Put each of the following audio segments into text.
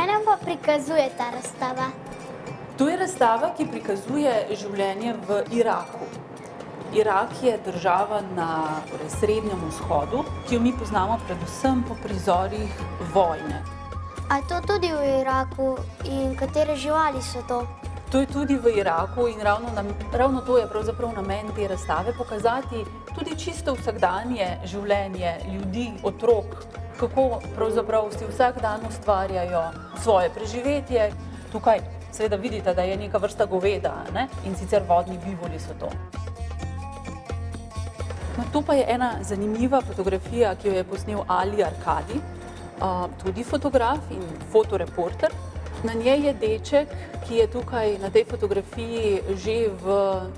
Kaj nam pa prikazuje ta razstava? To je razstava, ki prikazuje življenje v Iraku. Irak je država na Srednjem vzhodu, ki jo mi poznamo predvsem po prizorih vojne. A je to tudi v Iraku in katere živali so to? To je tudi v Iraku in ravno to je pravzaprav namen te razstave, pokazati tudi čisto vsakdanje življenje ljudi, otrok, kako pravzaprav si vsak dan ustvarjajo svoje preživetje. Tukaj seveda vidite, da je neka vrsta goveda, ne? In sicer vodni bivoli so to. No, to pa je ena zanimiva fotografija, ki jo je posnel Ali Arkadi, tudi fotograf in fotoreporter. Na njej je deček, ki je tukaj na tej fotografiji že v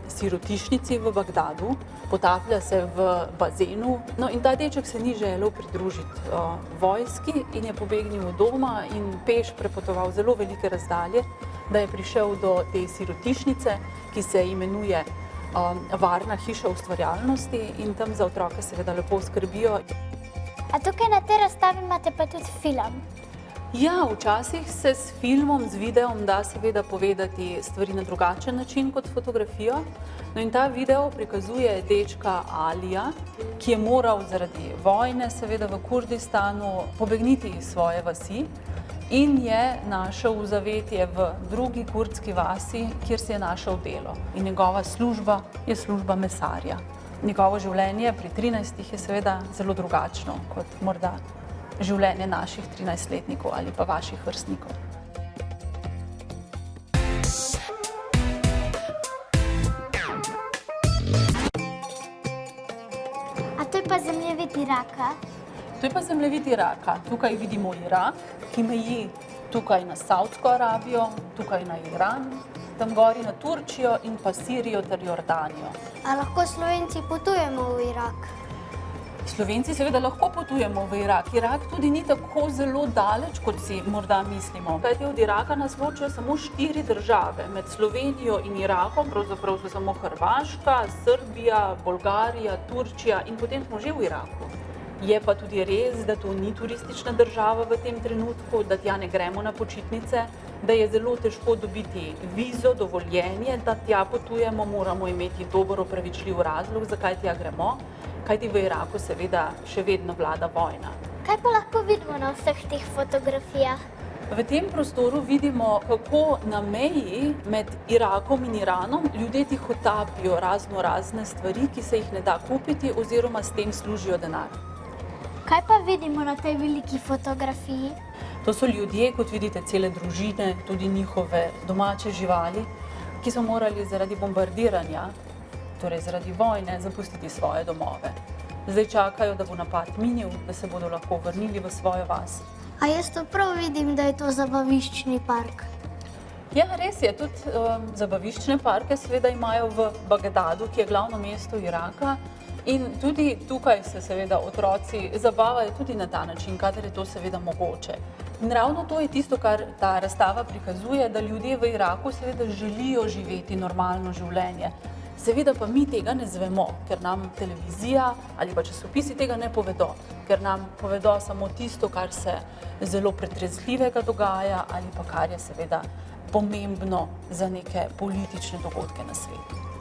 sirotišnici v Bagdadu, potaplja se v bazenu. No, in ta deček se ni želel pridružiti vojski in je pobegnil od doma in peš prepotoval zelo velike razdalje, da je prišel do te sirotišnice, ki se imenuje Varna hiša ustvarjalnosti, in tam za otroke seveda lepo skrbijo. A tukaj na tej razstavi imate pa tudi film? Ja, včasih se s filmom, z videom da seveda povedati stvari na drugačen način kot fotografijo. No, in ta video prikazuje dečka Alija, ki je moral zaradi vojne seveda v Kurdistanu pobegniti iz svoje vasi in je našel zavetje v drugi kurdski vasi, kjer si je našel delo. In njegova služba je služba mesarja. Njegovo življenje pri 13 je seveda zelo drugačno kot morda življenje naših 13-letnikov ali pa vaših vrstnikov. A to je pa zemljevid Iraka? To je pa zemljevid Iraka. Tukaj vidimo Irak, ki meji tukaj na Savdsko Arabijo, tukaj na Iran, tam gori na Turčijo in pa Sirijo ter Jordanijo. A lahko Slovenci potujemo v Irak? Slovenci seveda lahko potujemo v Irak. Irak tudi ni tako zelo daleč, kot si morda mislimo. Kajti od Iraka nas ločijo samo 4 države. Med Slovenijo in Irakom pravzaprav so samo Hrvaška, Srbija, Bolgarija, Turčija in potem smo že v Iraku. Je pa tudi res, da to ni turistična država v tem trenutku, da tja ne gremo na počitnice, da je zelo težko dobiti vizo, dovoljenje, da tja potujemo, moramo imeti dober opravičljiv razlog, zakaj tja gremo, kajti v Iraku seveda še vedno vlada vojna. Kaj pa lahko vidimo na vseh teh fotografijah? V tem prostoru vidimo, kako na meji med Irakom in Iranom ljudje tihotapijo razne stvari, ki se jih ne da kupiti oziroma s tem služijo denar. Kaj pa vidimo na tej veliki fotografiji? To so ljudje, kot vidite, cele družine, tudi njihove domače živali, ki so morali zaradi bombardiranja, torej zaradi vojne, zapustiti svoje domove. Zdaj čakajo, da bo napad minil, da se bodo lahko vrnili v svojo vas. A jaz to prav vidim, da je to zabaviščni park? Ja, res je. Tudi zabaviščne parke seveda imajo v Bagdadu, ki je glavno mesto Iraka. In tudi tukaj se seveda otroci zabavajo tudi na ta način, kadar je to seveda mogoče. In ravno to je tisto, kar ta razstava prikazuje, da ljudje v Iraku seveda želijo živeti normalno življenje. Seveda pa mi tega ne zvemo, ker nam televizija ali pa časopisi tega ne povedo, ker nam povedo samo tisto, kar se zelo pretresljivega dogaja ali pa kar je seveda pomembno za neke politične dogodke na svetu.